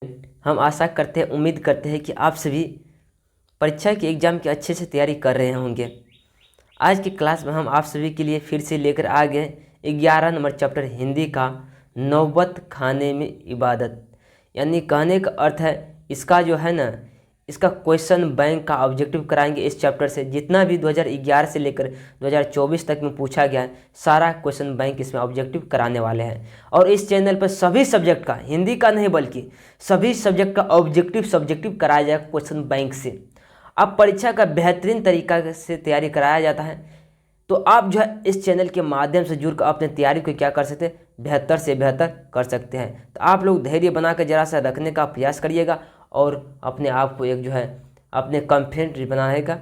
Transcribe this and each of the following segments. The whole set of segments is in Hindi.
हम आशा करते हैं, उम्मीद करते हैं कि आप सभी परीक्षा के एग्ज़ाम की अच्छे से तैयारी कर रहे होंगे। आज की क्लास में हम आप सभी के लिए फिर से लेकर आ गए 11 नंबर चैप्टर हिंदी का नौबत खाने में इबादत। यानी कहने का अर्थ है इसका जो है ना, इसका क्वेश्चन बैंक का ऑब्जेक्टिव कराएंगे। इस चैप्टर से जितना भी 2011 से लेकर 2024 तक में पूछा गया है, सारा क्वेश्चन बैंक इसमें ऑब्जेक्टिव कराने वाले हैं। और इस चैनल पर सभी सब्जेक्ट का, हिंदी का नहीं बल्कि सभी सब्जेक्ट का ऑब्जेक्टिव सब्जेक्टिव कराया जाएगा क्वेश्चन बैंक से। अब परीक्षा का बेहतरीन तरीका से तैयारी कराया जाता है, तो आप जो है इस चैनल के माध्यम से जुड़कर अपने तैयारी को क्या कर सकते हैं, बेहतर से बेहतर कर सकते हैं। तो आप लोग धैर्य बनाकर जरा सा रखने का प्रयास करिएगा और अपने आप को एक जो है अपने कॉन्फिडेंट बनाने का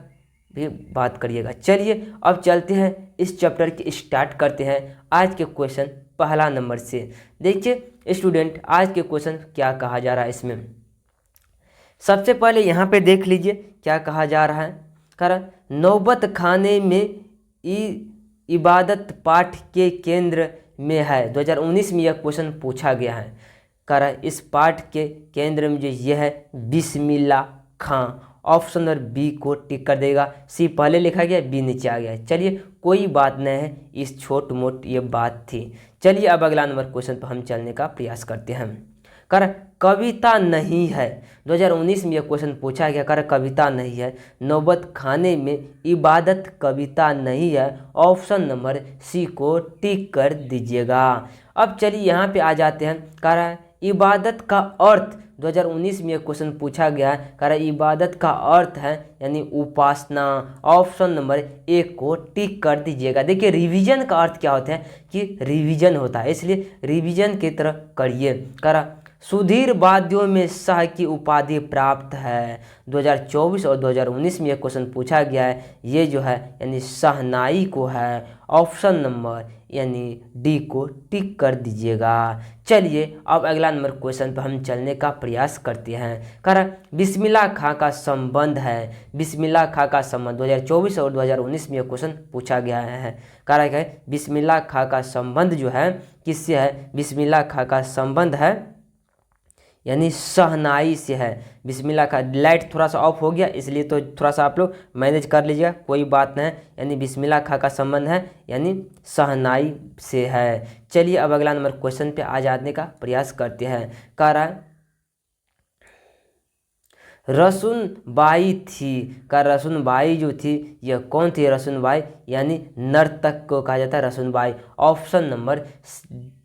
भी बात करिएगा। चलिए अब चलते हैं, इस चैप्टर की स्टार्ट करते हैं आज के क्वेश्चन पहला नंबर से। देखिए स्टूडेंट, आज के क्वेश्चन क्या कहा जा रहा है इसमें। सबसे पहले यहाँ पे देख लीजिए क्या कहा जा रहा है। कारण नौबत खाने में इबादत पाठ के केंद्र में है। 2019 में यह क्वेश्चन पूछा गया है। कारण इस पाठ के केंद्र में जो यह है बिस्मिल्लाह खां। ऑप्शन नंबर बी को टिक कर देगा। सी पहले लिखा गया, बी नीचे आ गया। चलिए कोई बात नहीं है, इस छोट मोट ये बात थी। चलिए अब अगला नंबर क्वेश्चन पर हम चलने का प्रयास करते हैं। कारण कविता नहीं है। 2019 में यह क्वेश्चन पूछा गया। कारण कविता नहीं है, नौबत खाने में इबादत कविता नहीं है। ऑप्शन नंबर सी को टिक कर दीजिएगा। अब चलिए यहाँ पे आ जाते हैं। कारण इबादत का अर्थ 2019 में यह क्वेश्चन पूछा गया है। कारण इबादत का अर्थ है यानी उपासना। ऑप्शन नंबर ए को टिक कर दीजिएगा। देखिए रिवीजन का अर्थ क्या होता है कि रिवीजन होता है, इसलिए रिवीजन की तरह करिए। कारण सुधीर वाद्यों में शाह की उपाधि प्राप्त है। 2024 और 2019 में यह क्वेश्चन पूछा गया है। ये जो है यानी शहनाई को है। ऑप्शन नंबर यानी डी को टिक कर दीजिएगा। चलिए अब अगला नंबर क्वेश्चन पर हम चलने का प्रयास करते हैं। कारण बिस्मिल्लाह खां का संबंध है। बिस्मिल्लाह खां का संबंध 2024 और 2019 में यह क्वेश्चन पूछा गया है। कारण क्या है, बिस्मिल्लाह खां का संबंध जो है किससे है, बिस्मिल्लाह खां का संबंध है यानी शहनाई से है। बिस्मिल्लाह का लाइट थोड़ा सा ऑफ हो गया, इसलिए तो थोड़ा सा आप लोग मैनेज कर लीजिएगा, कोई बात नहीं। यानी बिस्मिल्लाह खां का संबंध है यानी शहनाई से है। चलिए अब अगला नंबर क्वेश्चन पे आ जाने का प्रयास करते हैं। कारण रसूनबाई थी। का रसूनबाई जो थी यह कौन थी, रसूनबाई यानी नर्तक को कहा जाता है रसूनबाई। ऑप्शन नंबर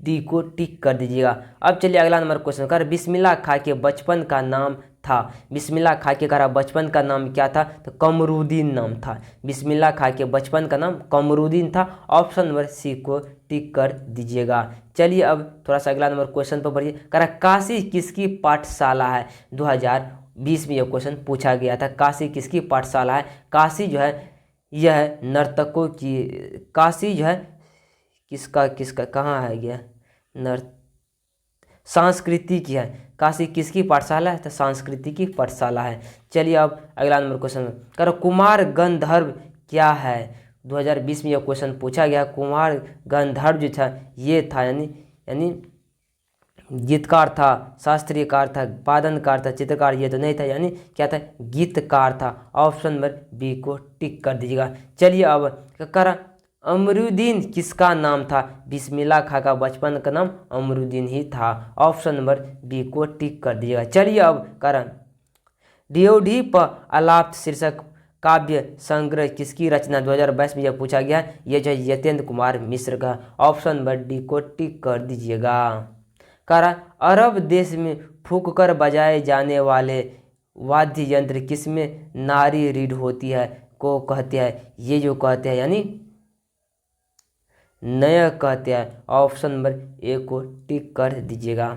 डी को टिक कर दीजिएगा। अब चलिए अगला नंबर क्वेश्चन। कर बिस्मिल्लाह खां के बचपन का नाम था। बिस्मिल्लाह खां के करा बचपन का नाम क्या था, तो कमरुद्दीन नाम था। बिस्मिल्लाह खां के बचपन का नाम कमरुद्दीन था। ऑप्शन नंबर सी को टिक कर दीजिएगा। चलिए अब थोड़ा सा अगला नंबर क्वेश्चन पर बढ़िए। करा काशी किसकी पाठशाला है। 2020 में यह क्वेश्चन पूछा गया था। काशी किसकी पाठशाला है। काशी जो है यह नर्तकों की, काशी जो है किसका किसका कहाँ है यह नर्त संस्कृति की है। काशी किसकी पाठशाला है, तो संस्कृति की पाठशाला है। चलिए अब अगला नंबर क्वेश्चन करो। कुमार गंधर्व क्या है। 2020 में यह क्वेश्चन पूछा गया। कुमार गंधर्व जो था ये था यानी गीतकार था, शास्त्रीयकार था, वादनकार था, चित्रकार ये तो नहीं था, यानी क्या था, गीतकार था। ऑप्शन नंबर बी को टिक कर दीजिएगा। चलिए अब करा अमरुद्दीन किसका नाम था। बिस्मिल्लाह खां का बचपन का नाम अमरुद्दीन ही था। ऑप्शन नंबर बी को टिक कर दीजिएगा। चलिए अब कारण ड्योढ़ी पर आलाप शीर्षक काव्य संग्रह किसकी रचना। 2022 में यह पूछा गया। ये जो यतेंद्र कुमार मिश्र का। ऑप्शन नंबर डी को टिक कर दीजिएगा। कारण अरब देश में फूंक कर बजाए जाने वाले वाद्य यंत्र किसमें नारी रीढ़ होती है को कहते हैं। ये जो कहते हैं यानी नया कहते हैं। ऑप्शन नंबर ए को टिक कर दीजिएगा।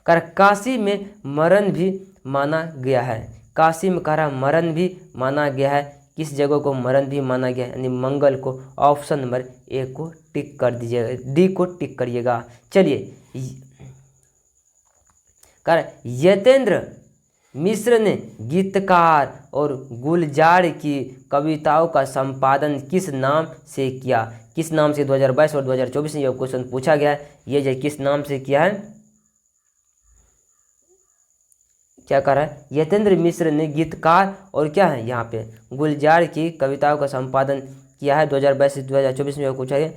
कारण काशी में मरण भी माना गया है। काशी में कहा मरण भी माना गया है। किस जगह को मरण भी माना गया है, यानी मंगल को। ऑप्शन नंबर ए को टिक कर दीजिएगा, डी को टिक करिएगा। चलिए कारण मिश्र ने गीतकार और गुलजार की कविताओं का संपादन किस नाम से किया? किस नाम से 2022 और 2024 में यह क्वेश्चन पूछा गया है। ये जो किस नाम से किया है, क्या कर रहा है, यतेंद्र मिश्र ने गीतकार और क्या है यहाँ पे गुलजार की कविताओं का संपादन किया है। 2022 से 2024 में यह पूछा गया,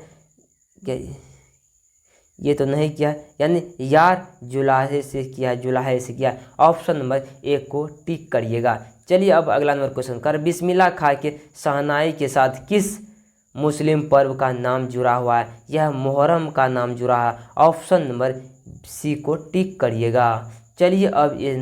ये तो नहीं किया, यानी यार जुलाहे से किया, जुलाहे से किया। ऑप्शन नंबर 1 को टिक करिएगा। चलिए अब अगला नंबर क्वेश्चन कर, बिस्मिल्लाह खां के शहनाई के साथ किस मुस्लिम पर्व का नाम जुड़ा हुआ है? यह मुहर्रम का नाम जुड़ा है। ऑप्शन नंबर सी को टिक करिएगा। चलिए अब ये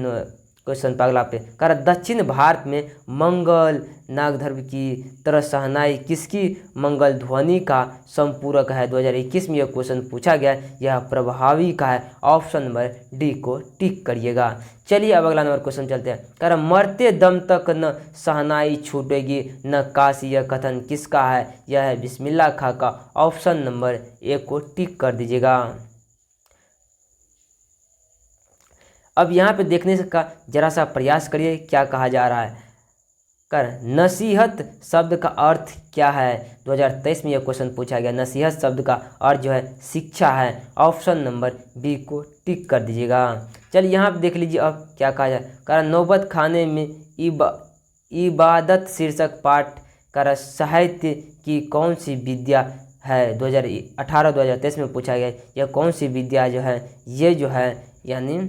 क्वेश्चन अगला पे कर, दक्षिण भारत में मंगल नागधर्म की तरह शहनाई किसकी मंगल ध्वनि का संपूरक है? 2021 में यह क्वेश्चन पूछा गया, यह प्रभावी का है। ऑप्शन नंबर डी को टिक करिएगा। चलिए अब अगला नंबर क्वेश्चन चलते हैं कर, मरते दम तक न शहनाई छूटेगी न काशी, यह कथन किसका है? यह है बिस्मिल्लाह खां का। ऑप्शन नंबर ए को टिक कर दीजिएगा। अब यहाँ पे देखने का जरा सा प्रयास करिए क्या कहा जा रहा है। कर, नसीहत शब्द का अर्थ क्या है? 2023 में यह क्वेश्चन पूछा गया। नसीहत शब्द का अर्थ जो है शिक्षा है। ऑप्शन नंबर बी को टिक कर दीजिएगा। चलिए यहाँ पे देख लीजिए अब क्या कहा जाए। कर, नौबत खाने में इबादत शीर्षक पाठ कर साहित्य की कौन सी विद्या है? 2018-2023 में पूछा गया। यह कौन सी विद्या जो है, ये जो है यानी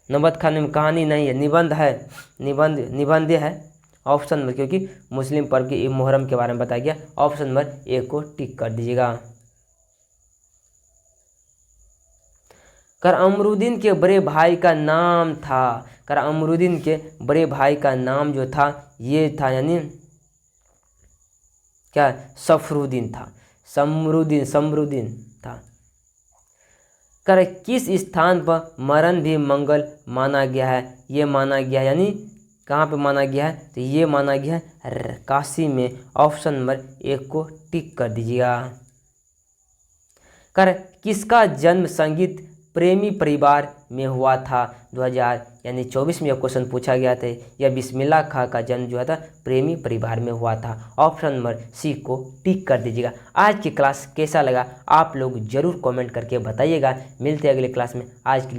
नौबत खाने में कहानी नहीं है, निबंध है, निबंध है। ऑप्शन नंबर, क्योंकि मुस्लिम पर्व की मुहर्रम के बारे में बताया गया। ऑप्शन नंबर ए को टिक कर दीजिएगा। कर, अमरुद्दीन के बड़े भाई का नाम था। कर, अमरुद्दीन के बड़े भाई का नाम जो था ये था, यानी क्या, सफरुद्दीन था, समरुद्दीन था। कर, किस स्थान पर मरण भी मंगल माना गया है? ये माना गया है, यानी कहाँ पे माना गया है? तो ये माना गया है काशी में। ऑप्शन नंबर 1 को टिक कर दीजिएगा। कर, किसका जन्म संगीत प्रेमी परिवार में हुआ था? 2024 में यह क्वेश्चन पूछा गया था। यह बिस्मिल्लाह खां का जन्म जो था प्रेमी परिवार में हुआ था। ऑप्शन नंबर सी को टिक कर दीजिएगा। आज की क्लास कैसा लगा आप लोग जरूर कमेंट करके बताइएगा। मिलते हैं अगले क्लास में। आज की